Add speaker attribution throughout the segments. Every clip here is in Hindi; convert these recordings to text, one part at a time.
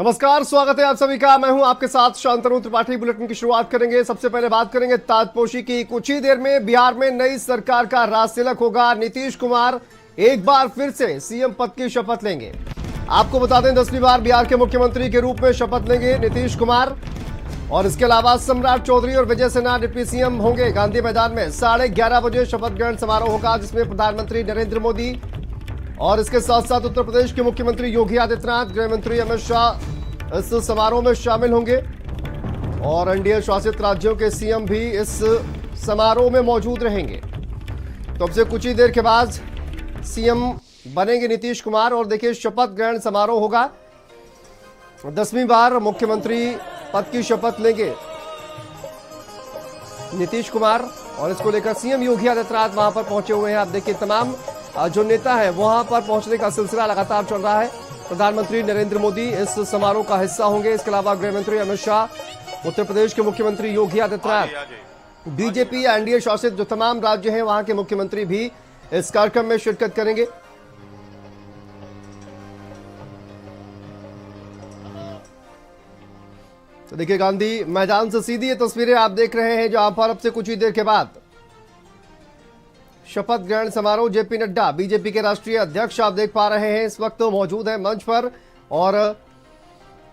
Speaker 1: नमस्कार, स्वागत है आप सभी का। मैं हूं आपके साथ शांतनु त्रिपाठी। बुलेटिन की शुरुआत करेंगे। सबसे पहले बात करेंगे ताजपोशी की। कुछ ही देर में बिहार में नई सरकार का राज तिलक होगा। नीतीश कुमार एक बार फिर से सीएम पद की शपथ लेंगे। आपको बता दें 10वीं बार बिहार के मुख्यमंत्री के रूप में शपथ लेंगे नीतीश कुमार। और इसके अलावा सम्राट चौधरी और विजय सिन्हा डिप्टी सीएम होंगे। गांधी मैदान में 11:30 बजे शपथ ग्रहण समारोह होगा, जिसमें प्रधानमंत्री नरेंद्र मोदी और इसके साथ साथ उत्तर प्रदेश के मुख्यमंत्री योगी आदित्यनाथ, गृह मंत्री अमित शाह इस समारोह में शामिल होंगे। और एनडीए शासित राज्यों के सीएम भी इस समारोह में मौजूद रहेंगे। तो अब से कुछ ही देर के बाद सीएम बनेंगे नीतीश कुमार। और देखिए, शपथ ग्रहण समारोह होगा। 10वीं बार मुख्यमंत्री पद की शपथ लेंगे नीतीश कुमार। और इसको लेकर सीएम योगी आदित्यनाथ वहां पर पहुंचे हुए हैं। आप देखिए, तमाम जो नेता है वहां पर पहुंचने का सिलसिला लगातार चल रहा है। प्रधानमंत्री नरेंद्र मोदी इस समारोह का हिस्सा होंगे। इसके अलावा गृह मंत्री अमित शाह, उत्तर प्रदेश के मुख्यमंत्री योगी आदित्यनाथ, बीजेपी एनडीए शासित जो तमाम राज्य हैं वहां के मुख्यमंत्री भी इस कार्यक्रम में शिरकत करेंगे। तो देखिए, गांधी मैदान से सीधी ये तस्वीरें आप देख रहे हैं, जहां पर अब से कुछ ही देर के बाद शपथ ग्रहण समारोह। जेपी नड्डा, बीजेपी के राष्ट्रीय अध्यक्ष, आप देख पा रहे हैं इस वक्त मौजूद हैं मंच पर। और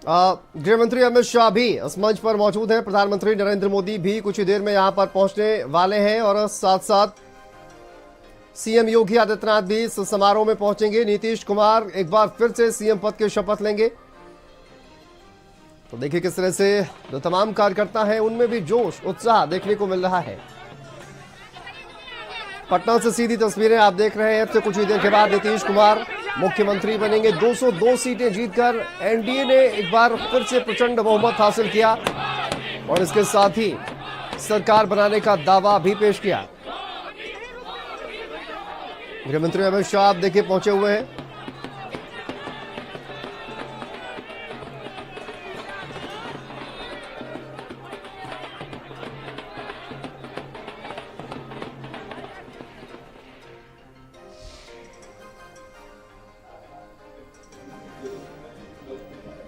Speaker 1: गृह मंत्री अमित शाह भी इस मंच पर मौजूद हैं। प्रधानमंत्री नरेंद्र मोदी भी कुछ ही देर में यहां पर पहुंचने वाले हैं। और साथ साथ सीएम योगी आदित्यनाथ भी इस समारोह में पहुंचेंगे। नीतीश कुमार एक बार फिर से सीएम पद की शपथ लेंगे। तो देखिए किस तरह से जो तमाम कार्यकर्ता हैं उनमें भी जोश उत्साह देखने को मिल रहा है। पटना से सीधी तस्वीरें आप देख रहे हैं। अब से कुछ ही देर के बाद नीतीश कुमार मुख्यमंत्री बनेंगे। 202 सीटें जीतकर एनडीए ने एक बार फिर से प्रचंड बहुमत हासिल किया और इसके साथ ही सरकार बनाने का दावा भी पेश किया। गृहमंत्री अमित शाह आप देखिए पहुंचे हुए हैं।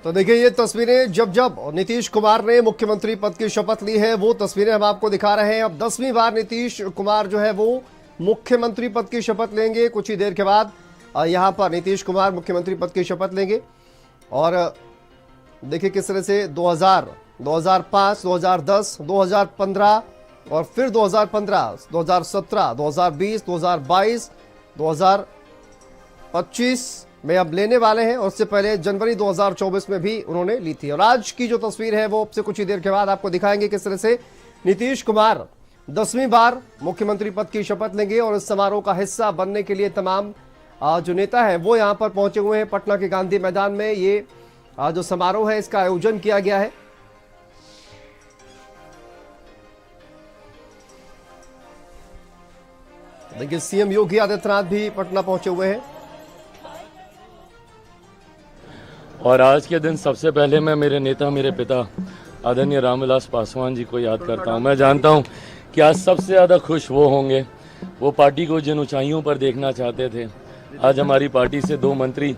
Speaker 1: तो देखिए, ये तस्वीरें जब नीतीश कुमार ने मुख्यमंत्री पद की शपथ ली है वो तस्वीरें हम आपको दिखा रहे हैं। अब 10वीं बार नीतीश कुमार जो है वो मुख्यमंत्री पद की शपथ लेंगे। कुछ ही देर के बाद यहां पर नीतीश कुमार मुख्यमंत्री पद की शपथ लेंगे। और देखिए किस तरह से 2000, 2005, 2010, 2015 और फिर 2015, 2017, 2020, 2022, 2025 में अब लेने वाले हैं। और उससे पहले जनवरी 2024 में भी उन्होंने ली थी। और आज की जो तस्वीर है वो अब से कुछ ही देर के बाद आपको दिखाएंगे किस तरह से नीतीश कुमार 10वीं बार मुख्यमंत्री पद की शपथ लेंगे। और इस समारोह का हिस्सा बनने के लिए तमाम जो नेता है वो यहां पर पहुंचे हुए हैं। पटना के गांधी मैदान में ये जो समारोह है इसका आयोजन किया गया है। देखिए, सीएम योगी आदित्यनाथ भी पटना पहुंचे हुए हैं।
Speaker 2: और आज के दिन सबसे पहले मैं मेरे नेता, मेरे पिता आदरणीय रामविलास पासवान जी को याद करता हूं। मैं जानता हूं कि आज सबसे ज़्यादा खुश वो होंगे, वो पार्टी को जिन ऊंचाइयों पर देखना चाहते थे। आज हमारी पार्टी से 2 मंत्री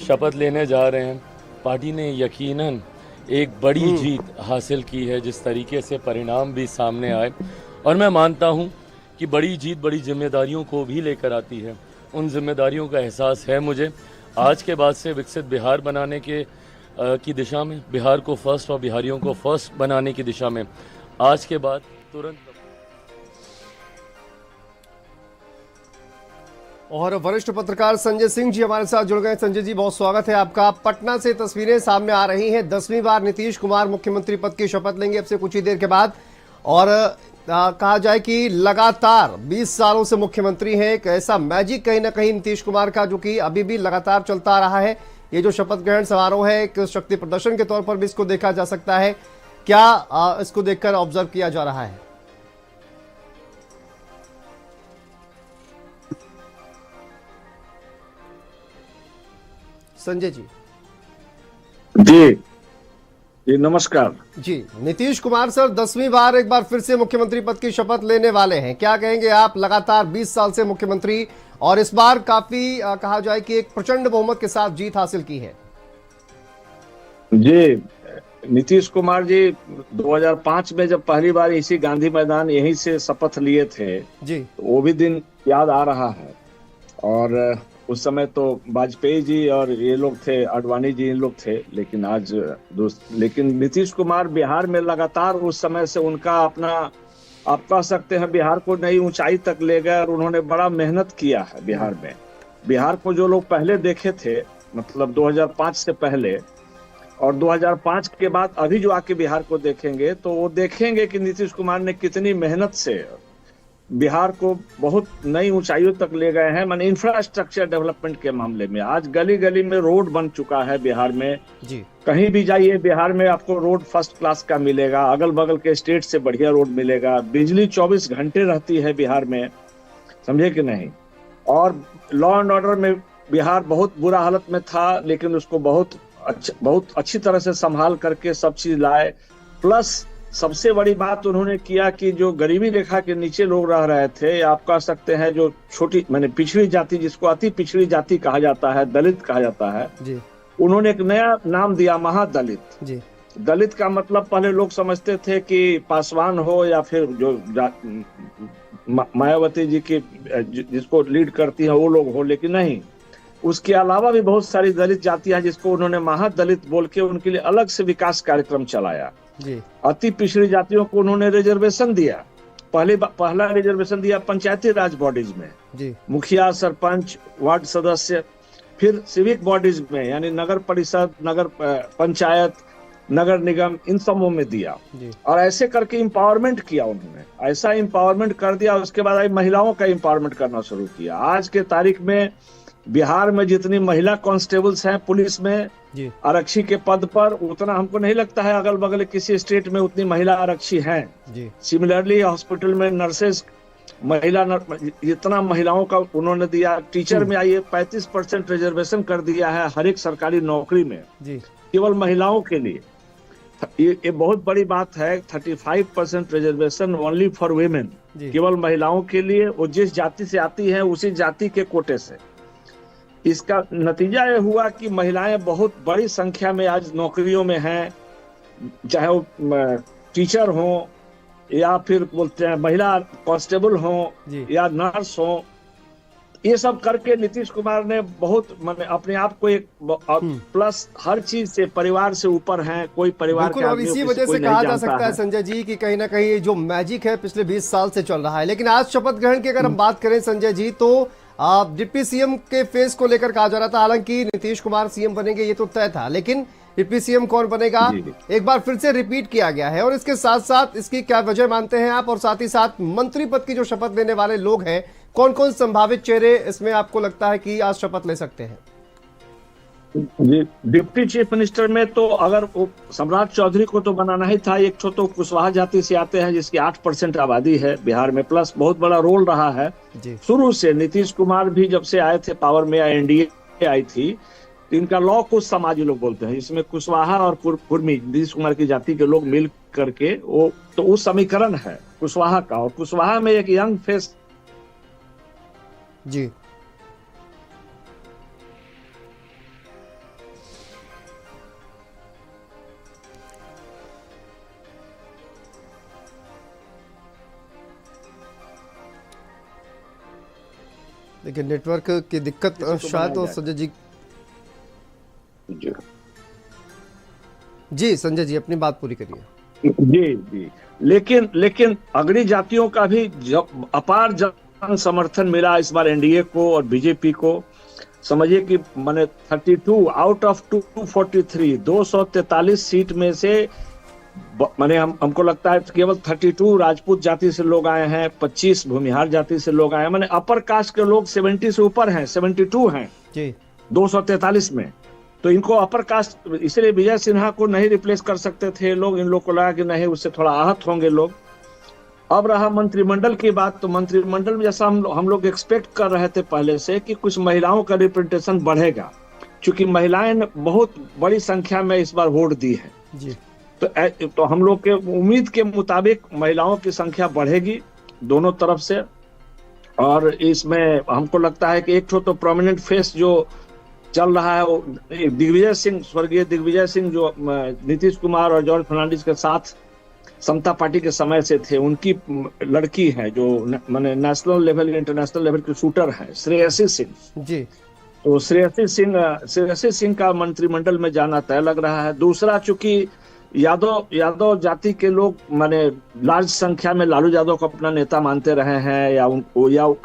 Speaker 2: शपथ लेने जा रहे हैं। पार्टी ने यकीनन एक बड़ी जीत हासिल की है, जिस तरीके से परिणाम भी सामने आए। और मैं मानता हूँ कि बड़ी जीत बड़ी जिम्मेदारियों को भी लेकर आती है। उन जिम्मेदारियों का एहसास है मुझे। आज के बाद से विकसित बिहार बनाने की दिशा में, बिहार को फर्स्ट और बिहारियों को फर्स्ट बनाने की दिशा में आज के बाद तुरंत।
Speaker 1: और वरिष्ठ पत्रकार संजय सिंह जी हमारे साथ जुड़ गए। संजय जी, बहुत स्वागत है आपका। पटना से तस्वीरें सामने आ रही हैं। 10वीं बार नीतीश कुमार मुख्यमंत्री पद की शपथ लेंगे अब से कुछ ही देर के बाद। और कहा जाए कि लगातार 20 सालों से मुख्यमंत्री हैं। एक ऐसा मैजिक कहीं ना कहीं नीतीश कुमार का जो कि अभी भी लगातार चलता आ रहा है। ये जो शपथ ग्रहण समारोह है एक शक्ति प्रदर्शन के तौर पर भी इसको देखा जा सकता है। क्या इसको देखकर ऑब्जर्व किया जा रहा है? संजय जी।
Speaker 3: जी नमस्कार
Speaker 1: जी। नीतीश कुमार सर 10वीं बार एक बार फिर से मुख्यमंत्री पद की शपथ लेने वाले हैं। क्या कहेंगे आप? लगातार 20 साल से मुख्यमंत्री और इस बार काफी कहा जाए कि एक प्रचंड बहुमत के साथ जीत हासिल की है।
Speaker 3: जी, नीतीश कुमार जी 2005 में जब पहली बार इसी गांधी मैदान यहीं से शपथ लिए थे,
Speaker 1: जी।
Speaker 3: तो वो भी दिन याद आ रहा है। और उस समय तो वाजपेयी जी और ये लोग थे, आडवाणी जी इन लोग थे, लेकिन आज लेकिन नीतीश कुमार बिहार में लगातार उस समय से उनका अपना, आप कह सकते हैं, बिहार को नई ऊंचाई तक ले गए और उन्होंने बड़ा मेहनत किया है बिहार में। बिहार को जो लोग पहले देखे थे, मतलब 2005 से पहले और 2005 के बाद अभी जो आके बिहार को देखेंगे, तो वो देखेंगे कि नीतीश कुमार ने कितनी मेहनत से बिहार को बहुत नई ऊंचाइयों तक ले गए हैं। माने इंफ्रास्ट्रक्चर डेवलपमेंट के मामले में आज गली गली में रोड बन चुका है बिहार में।
Speaker 1: जी।
Speaker 3: कहीं भी जाइए बिहार में आपको रोड फर्स्ट क्लास का मिलेगा, अगल बगल के स्टेट से बढ़िया रोड मिलेगा, बिजली 24 घंटे रहती है बिहार में, समझे कि नहीं। और लॉ एंड ऑर्डर में बिहार बहुत बुरा हालत में था, लेकिन उसको बहुत अच्छी तरह से संभाल करके सब चीज लाए। प्लस सबसे बड़ी बात उन्होंने किया कि जो गरीबी रेखा के नीचे लोग रह रहे थे, आप कह सकते हैं जो छोटी माने पिछड़ी जाति, जिसको अति पिछड़ी जाति कहा जाता है, दलित कहा जाता है जी। उन्होंने एक नया नाम दिया, महादलित जी। दलित का मतलब पहले लोग समझते थे कि पासवान हो या फिर जो मायावती जी की जिसको लीड करती है वो लोग हो, लेकिन नहीं, उसके अलावा भी बहुत सारी दलित जातियां जिसको उन्होंने महादलित बोल के उनके लिए अलग से विकास कार्यक्रम चलाया जी। अति पिछड़ी जातियों को उन्होंने रिजर्वेशन दिया। पहला रिजर्वेशन दिया पंचायती राज बॉडीज में जी। मुखिया, सरपंच, वार्ड सदस्य, फिर सिविक बॉडीज में यानी नगर परिषद, नगर पंचायत, नगर निगम, इन सबों में दिया जी। और ऐसे करके एम्पावरमेंट किया उन्होंने, ऐसा एम्पावरमेंट कर दिया। उसके बाद महिलाओं का एम्पावरमेंट करना शुरू किया। आज के तारीख में बिहार में जितनी महिला कांस्टेबल्स हैं पुलिस में आरक्षी के पद पर, उतना हमको नहीं लगता है अगल बगल किसी स्टेट में उतनी महिला आरक्षी हैं। सिमिलरली हॉस्पिटल में नर्सेस, महिला इतना महिलाओं का उन्होंने दिया। टीचर में आइए 35% रिजर्वेशन कर दिया है हर एक सरकारी नौकरी में केवल महिलाओं के लिए। ये बहुत बड़ी बात है। 35% रिजर्वेशन ओनली फॉर वुमेन, केवल महिलाओं के लिए, वो जिस जाति से आती है उसी जाति के कोटे से। इसका नतीजा ये हुआ कि महिलाएं बहुत बड़ी संख्या में आज नौकरियों में हैं, चाहे वो टीचर हो या फिर बोलते हैं महिला कांस्टेबल हो या नर्स हो। ये सब करके नीतीश कुमार ने बहुत अपने आप को एक प्लस हर चीज से परिवार से ऊपर हैं। कोई परिवार के
Speaker 1: और इसी वजह से कहा जा सकता है संजय जी कि कहीं ना कहीं जो मैजिक है पिछले 20 साल से चल रहा है। लेकिन आज शपथ ग्रहण की अगर हम बात करें संजय जी, तो डिप्टी सीएम के फेस को लेकर कहा जा रहा था, हालांकि नीतीश कुमार सीएम बनेंगे ये तो तय था, लेकिन डिप्टी सीएम कौन बनेगा एक बार फिर से रिपीट किया गया है। और इसके साथ साथ इसकी क्या वजह मानते हैं आप, और साथ ही साथ मंत्री पद की जो शपथ लेने वाले लोग हैं, कौन कौन संभावित चेहरे इसमें आपको लगता है कि आज शपथ ले सकते हैं?
Speaker 3: जी, डिप्टी चीफ मिनिस्टर में तो अगर वो सम्राट चौधरी को तो बनाना ही था। एक तो कुशवाहा जाति से आते हैं जिसकी 8% आबादी है बिहार में, प्लस बहुत बड़ा रोल रहा है शुरू से। नीतीश कुमार भी जब से आए थे पावर में, एनडीए आई थी, इनका लॉ कुछ समाजी लोग बोलते हैं, इसमें कुशवाहा और कुर्मी नीतीश कुमार की जाति के लोग मिल करके वो तो उस समीकरण है कुशवाहा का। और कुशवाहा में एक यंग फेस
Speaker 1: जी देखिए नेटवर्क की दिक्कत शायद तो संजय जी। जी संजय जी अपनी बात पूरी करिए।
Speaker 3: जी, लेकिन अगड़ी जातियों का भी अपार जन समर्थन मिला इस बार एनडीए को और बीजेपी को। समझिए कि माने 32 आउट ऑफ 243 243 सीट में से माने हमको लगता है केवल 32 राजपूत जाति से लोग आए हैं, 25 भूमिहार जाति से लोग आए हैं। माने अपर कास्ट के लोग 70 से ऊपर हैं, 72 हैं जी 243 में। तो इनको अपर कास्ट, इसलिए विजय सिन्हा को नहीं रिप्लेस कर सकते थे लोग। इन लोग को लगा कि नहीं, उससे थोड़ा आहत होंगे लोग। अब रहा मंत्रिमंडल की बात, तो मंत्रिमंडल में जैसा हम लोग एक्सपेक्ट कर रहे थे पहले से कि कुछ महिलाओं का रिप्रेजेंटेशन बढ़ेगा, क्योंकि महिलाएं ने बहुत बड़ी संख्या में इस बार वोट दी है जी। तो हम लोग के उम्मीद के मुताबिक महिलाओं की संख्या बढ़ेगी दोनों तरफ से। और इसमें हमको लगता है कि एक तो प्रोमिनेंट फेस जो चल रहा है वो दिग्विजय सिंह, स्वर्गीय दिग्विजय सिंह जो नीतीश कुमार और जॉर्ज फर्नांडिस के साथ समता पार्टी के समय से थे, उनकी लड़की है जो माने नेशनल लेवल इंटरनेशनल लेवल की शूटर है, श्रेयसी सिंह जी। तो श्रेयसी सिंह का मंत्रिमंडल में जाना तय लग रहा है। दूसरा, चूंकि यादव जाति के लोग माने लार्ज संख्या में लालू यादव को अपना नेता मानते रहे हैं, या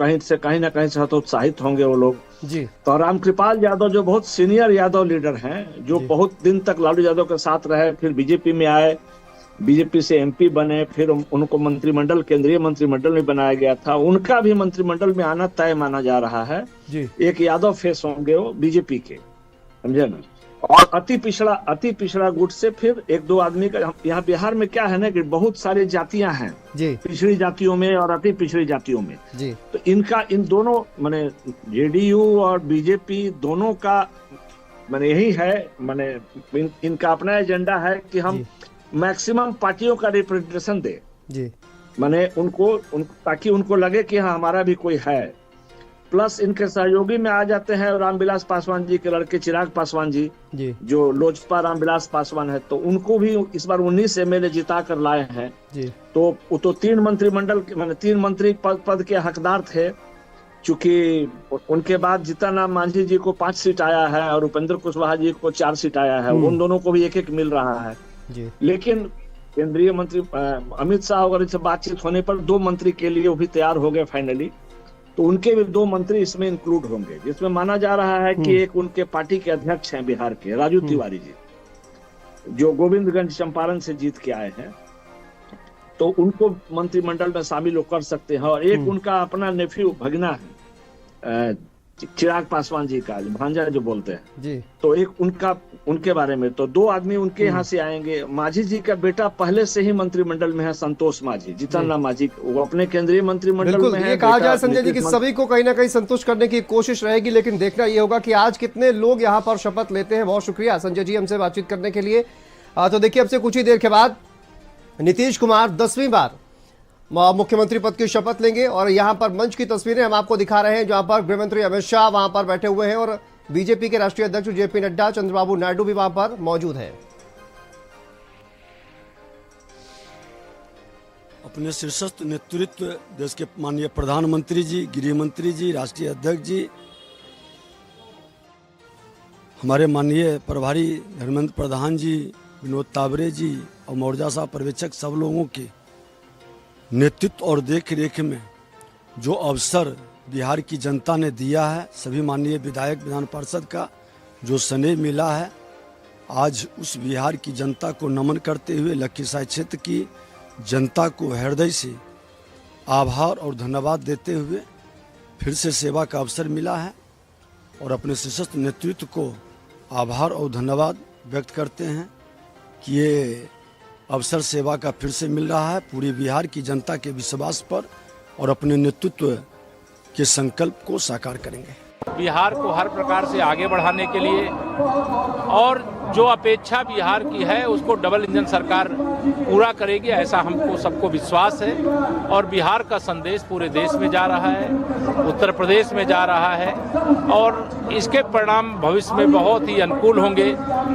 Speaker 3: कहीं ना कहीं से हतोत्साहित होंगे वो लोग जी। तो रामकृपाल यादव जो बहुत सीनियर यादव लीडर हैं, जो बहुत दिन तक लालू यादव के साथ रहे, फिर बीजेपी में आए, बीजेपी से एमपी बने, फिर उनको मंत्रिमंडल, केंद्रीय मंत्रिमंडल में बनाया गया था, उनका भी मंत्रिमंडल में आना तय माना जा रहा है जी। एक यादव फेस होंगे वो बीजेपी के, समझे ना। और अति पिछड़ा गुट से फिर एक दो आदमी का, यहाँ बिहार में क्या है ना कि बहुत सारी जातियां हैं जी, पिछड़ी जातियों में और अति पिछड़ी जातियों में जी। तो इन दोनों माने जेडीयू और बीजेपी दोनों का माने यही है, माने इनका अपना एजेंडा है कि हम मैक्सिमम पार्टियों का रिप्रेजेंटेशन दे जी, माने उनको ताकि उनको लगे कि हाँ हमारा भी कोई है। प्लस इनके सहयोगी में आ जाते हैं रामविलास पासवान जी के लड़के चिराग पासवान जी जो लोजपा रामविलास पासवान है, तो उनको भी इस बार 19 एमएलए जिता कर लाए हैं जी। तो 3 मंत्रिमंडल माने 3 मंत्री पद के हकदार थे। चूंकि उनके बाद जीतन राम मांझी जी को 5 सीट आया है और उपेंद्र कुशवाहा जी को 4 सीट आया है, उन दोनों को भी 1-1 मिल रहा है जी। लेकिन केंद्रीय मंत्री अमित शाह वगैरह से बातचीत होने पर 2 मंत्री के लिए वो भी तैयार हो गए फाइनली, तो उनके भी 2 मंत्री इसमें इंक्लूड होंगे, जिसमें माना जा रहा है कि एक उनके पार्टी के अध्यक्ष हैं बिहार के राजू तिवारी जी, जो गोविंदगंज चंपारण से जीत के आए हैं, तो उनको मंत्रिमंडल में शामिल कर सकते हैं। और एक उनका अपना नेफ्यू भगना है चिराग पासवान जी का भांजा जो बोलते हैं जी, तो एक उनके बारे में तो 2 आदमी उनके यहाँ से आएंगे। मांझी जी का बेटा पहले से ही मंत्रिमंडल में है, संतोष मांझी, जीतन राम मांझी, वो अपने केंद्रीय मंत्रिमंडल में है।
Speaker 1: ये कहा जाए संजय जी कि सभी को कहीं ना कहीं संतुष्ट करने की कोशिश रहेगी, लेकिन देखना ये होगा कि आज कितने लोग यहाँ पर शपथ लेते हैं। बहुत शुक्रिया संजय जी हमसे बातचीत करने के लिए। तो देखिए अब से कुछ ही देर के बाद नीतीश कुमार 10वीं बार मुख्यमंत्री पद की शपथ लेंगे और यहां पर मंच की तस्वीरें हम आपको दिखा रहे हैं, जहां पर गृह मंत्री अमित शाह वहां पर बैठे हुए हैं और बीजेपी के राष्ट्रीय अध्यक्ष जेपी नड्डा, चंद्रबाबू नायडू भी वहां पर मौजूद हैं।
Speaker 4: अपने शीर्षस्थ नेतृत्व देश के माननीय प्रधानमंत्री जी, गृह मंत्री जी, राष्ट्रीय अध्यक्ष जी, हमारे माननीय प्रभारी धर्मेंद्र प्रधान जी, विनोद तावरे जी और मौर्जा साहब पर्यवेक्षक, सब लोगों के नेतृत्व और देख रेख में जो अवसर बिहार की जनता ने दिया है, सभी माननीय विधायक विधान पार्षद का जो स्नेह मिला है, आज उस बिहार की जनता को नमन करते हुए लखीसराय क्षेत्र की जनता को हृदय से आभार और धन्यवाद देते हुए फिर से सेवा का अवसर मिला है और अपने सशक्त नेतृत्व को आभार और धन्यवाद व्यक्त करते हैं कि ये अवसर सेवा का फिर से मिल रहा है पूरी बिहार की जनता के विश्वास पर और अपने नेतृत्व के संकल्प को साकार करेंगे।
Speaker 5: बिहार को हर प्रकार से आगे बढ़ाने के लिए और जो अपेक्षा बिहार की है उसको डबल इंजन सरकार पूरा करेगी, ऐसा हमको सबको विश्वास है। और बिहार का संदेश पूरे देश में जा रहा है, उत्तर प्रदेश में जा रहा है और इसके परिणाम भविष्य में बहुत ही अनुकूल होंगे।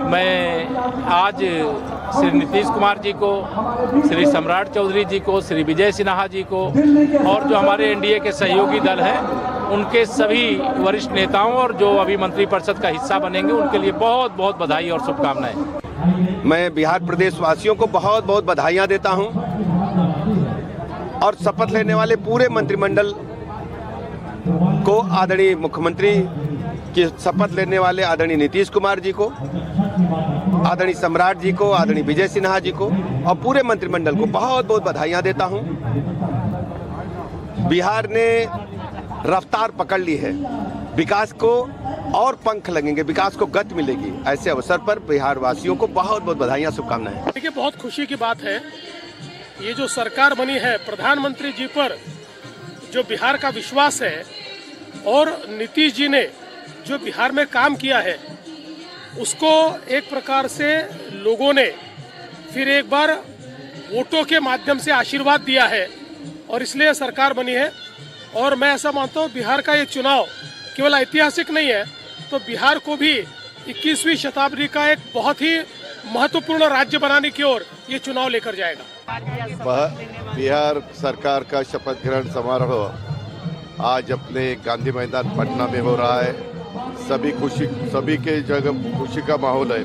Speaker 5: मैं आज श्री नीतीश कुमार जी को, श्री सम्राट चौधरी जी को, श्री विजय सिन्हा जी को और जो हमारे एनडीए के सहयोगी दल हैं उनके सभी वरिष्ठ नेताओं और जो अभी मंत्रिपरिषद का हिस्सा बनेंगे उनके लिए बहुत बहुत बधाई और शुभकामनाएं।
Speaker 6: मैं बिहार प्रदेश वासियों को बहुत बहुत बधाइयां देता हूं और शपथ लेने वाले पूरे मंत्रिमंडल को, आदरणीय मुख्यमंत्री की शपथ लेने वाले आदरणीय नीतीश कुमार जी को, आदरणीय सम्राट जी को, आदरणीय विजय सिन्हा जी को और पूरे मंत्रिमंडल को बहुत बहुत बधाइयां देता हूं। बिहार ने रफ्तार पकड़ ली है, विकास को और पंख लगेंगे, विकास को गति मिलेगी। ऐसे अवसर पर बिहार वासियों को बहुत बहुत बधाइयां, शुभकामनाएं।
Speaker 7: देखिए बहुत खुशी की बात है, ये जो सरकार बनी है, प्रधानमंत्री जी पर जो बिहार का विश्वास है और नीतीश जी ने जो बिहार में काम किया है उसको एक प्रकार से लोगों ने फिर एक बार वोटों के माध्यम से आशीर्वाद दिया है और इसलिए सरकार बनी है। और मैं ऐसा मानता हूँ बिहार का ये चुनाव केवल ऐतिहासिक नहीं है तो बिहार को भी 21वीं शताब्दी का एक बहुत ही महत्वपूर्ण राज्य बनाने की ओर ये चुनाव लेकर जाएगा।
Speaker 8: बिहार सरकार का शपथ ग्रहण समारोह आज अपने गांधी मैदान पटना में हो रहा है। सभी के जगह खुशी का माहौल है।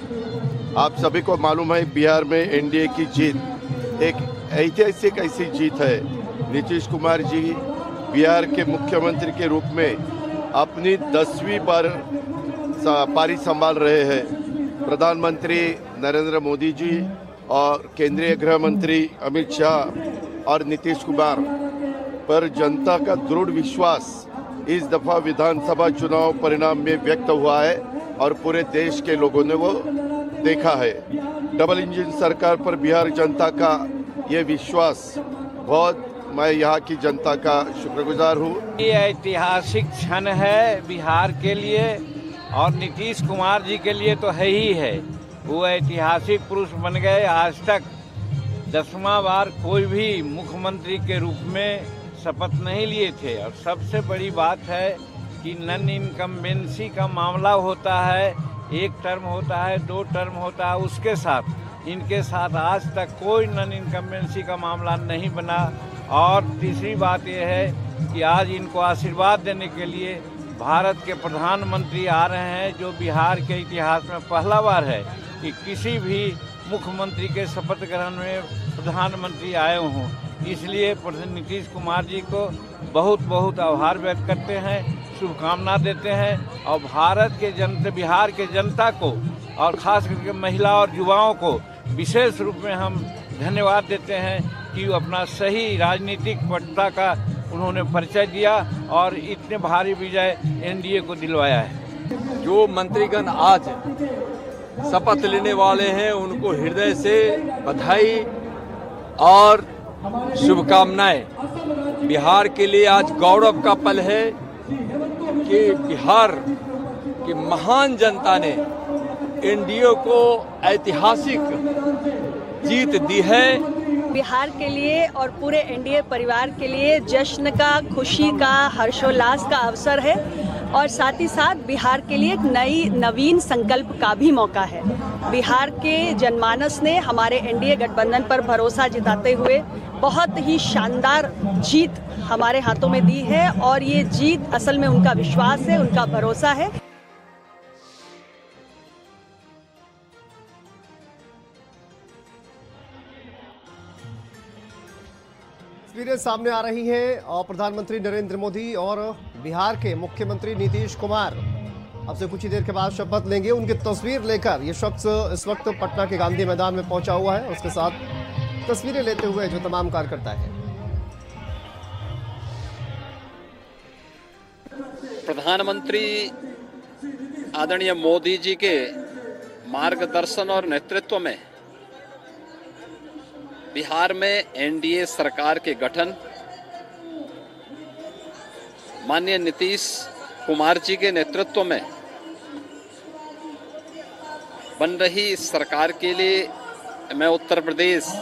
Speaker 8: आप सभी को मालूम है बिहार में एनडीए की जीत एक ऐतिहासिक ऐसी जीत है। नीतीश कुमार जी बिहार के मुख्यमंत्री के रूप में अपनी 10वीं बार पारी संभाल रहे हैं। प्रधानमंत्री नरेंद्र मोदी जी और केंद्रीय गृह मंत्री अमित शाह और नीतीश कुमार पर जनता का दृढ़ विश्वास इस दफा विधानसभा चुनाव परिणाम में व्यक्त हुआ है और पूरे देश के लोगों ने वो देखा है। डबल इंजन सरकार पर बिहार जनता का ये विश्वास बहुत, मैं यहाँ की जनता का शुक्रगुजार हूँ।
Speaker 9: ये ऐतिहासिक क्षण है बिहार के लिए और नीतीश कुमार जी के लिए तो है ही है। वो ऐतिहासिक पुरुष बन गए। आज तक 10वां बार कोई भी मुख्यमंत्री के रूप में शपथ नहीं लिए थे। और सबसे बड़ी बात है कि नॉन इनकम्बेंसी का मामला होता है, 1 टर्म होता है, 2 टर्म होता है, उसके साथ इनके साथ आज तक कोई नॉन इनकम्बेंसी का मामला नहीं बना। और तीसरी बात यह है कि आज इनको आशीर्वाद देने के लिए भारत के प्रधानमंत्री आ रहे हैं, जो बिहार के इतिहास में पहला बार है कि किसी भी मुख्यमंत्री के शपथ ग्रहण में प्रधानमंत्री आए हों। इसलिए नीतीश कुमार जी को बहुत बहुत आभार व्यक्त करते हैं, शुभकामना देते हैं और बिहार के जनता को और खास करके महिला और युवाओं को विशेष रूप में हम धन्यवाद देते हैं कि अपना सही राजनीतिक पटता का उन्होंने परिचय दिया और इतने भारी विजय एनडीए को दिलवाया है।
Speaker 10: जो मंत्रीगण आज शपथ लेने वाले हैं उनको हृदय से बधाई और शुभकामनाएं। बिहार के लिए आज गौरव का पल है कि बिहार की महान जनता ने एनडीए को ऐतिहासिक जीत दी है।
Speaker 11: बिहार के लिए और पूरे एनडीए परिवार के लिए जश्न का, खुशी का, हर्षोल्लास का अवसर है और साथ ही साथ बिहार के लिए एक नवीन संकल्प का भी मौका है। बिहार के जनमानस ने हमारे एनडीए गठबंधन पर भरोसा जताते हुए बहुत ही शानदार जीत हमारे हाथों में दी है और ये जीत असल में उनका विश्वास है, उनका भरोसा है।
Speaker 1: तस्वीरें सामने आ रही हैं और प्रधानमंत्री नरेंद्र मोदी और बिहार के मुख्यमंत्री नीतीश कुमार अब से कुछ ही देर के बाद शपथ लेंगे। उनकी तस्वीर लेकर ये शख्स इस वक्त पटना के गांधी मैदान में पहुंचा हुआ है। उसके साथ तस्वीरें लेते हुए जो तमाम कार्यकर्ता है।
Speaker 12: प्रधानमंत्री आदरणीय मोदी जी के मार्गदर्शन और नेतृत्व में बिहार में एनडीए सरकार के गठन, माननीय नीतीश कुमार जी के नेतृत्व में बन रही इस सरकार के लिए मैं उत्तर प्रदेश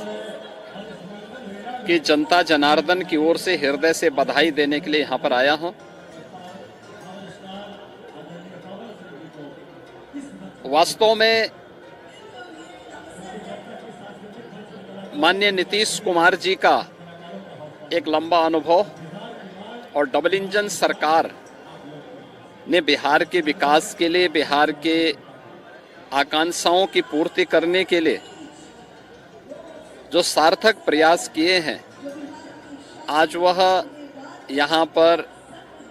Speaker 12: की जनता जनार्दन की ओर से हृदय से बधाई देने के लिए यहाँ पर आया हूँ। वास्तव में माननीय नीतीश कुमार जी का एक लंबा अनुभव और डबल इंजन सरकार ने बिहार के विकास के लिए, बिहार के आकांक्षाओं की पूर्ति करने के लिए जो सार्थक प्रयास किए हैं, आज वह यहाँ पर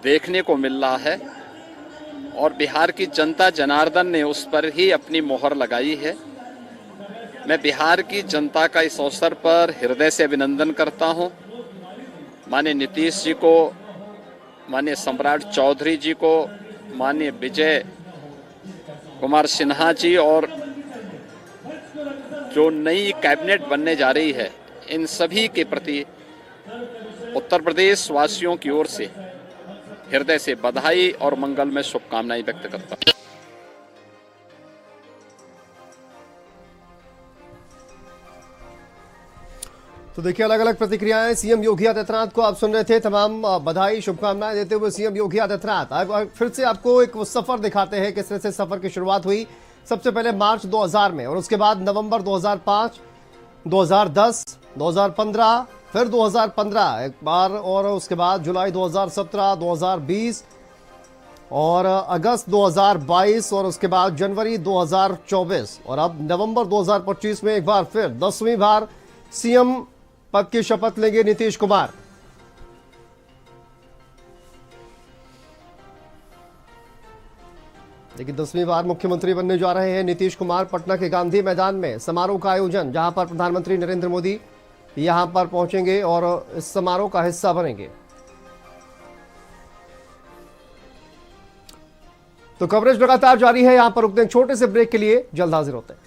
Speaker 12: देखने को मिल रहा है और बिहार की जनता जनार्दन ने उस पर ही अपनी मोहर लगाई है। मैं बिहार की जनता का इस अवसर पर हृदय से अभिनंदन करता हूं। माननीय नीतीश जी को, माननीय सम्राट चौधरी जी को, माननीय विजय कुमार सिन्हा जी और जो नई कैबिनेट बनने जा रही है, इन सभी के प्रति उत्तर प्रदेश वासियों की ओर से हृदय से बधाई और मंगलमय शुभकामनाएं व्यक्त करता हूं।
Speaker 1: तो देखिए अलग अलग प्रतिक्रियाएं सीएम योगी आदित्यनाथ को आप सुन रहे थे। तमाम बधाई शुभकामनाएं देते हुए सीएम योगी आदित्यनाथ अब फिर से आपको एक सफर दिखाते हैं किस तरह से सफर की शुरुआत हुई। सबसे पहले मार्च 2000 में और उसके बाद नवंबर 2005, 2010, 2015, फिर 2015 एक बार और उसके बाद जुलाई 2017, 2020 और अगस्त 2022 और उसके बाद जनवरी 2024 और अब नवंबर 2025 में एक बार फिर 10वीं बार सीएम पद की शपथ लेंगे नीतीश कुमार। लेकिन 10वीं बार मुख्यमंत्री बनने जा रहे हैं नीतीश कुमार। पटना के गांधी मैदान में समारोह का आयोजन, जहां पर प्रधानमंत्री नरेंद्र मोदी यहां पर पहुंचेंगे और इस समारोह का हिस्सा बनेंगे। तो कवरेज लगातार जारी है। यहां पर रुकते हैं छोटे से ब्रेक के लिए, जल्द हाजिर होते हैं।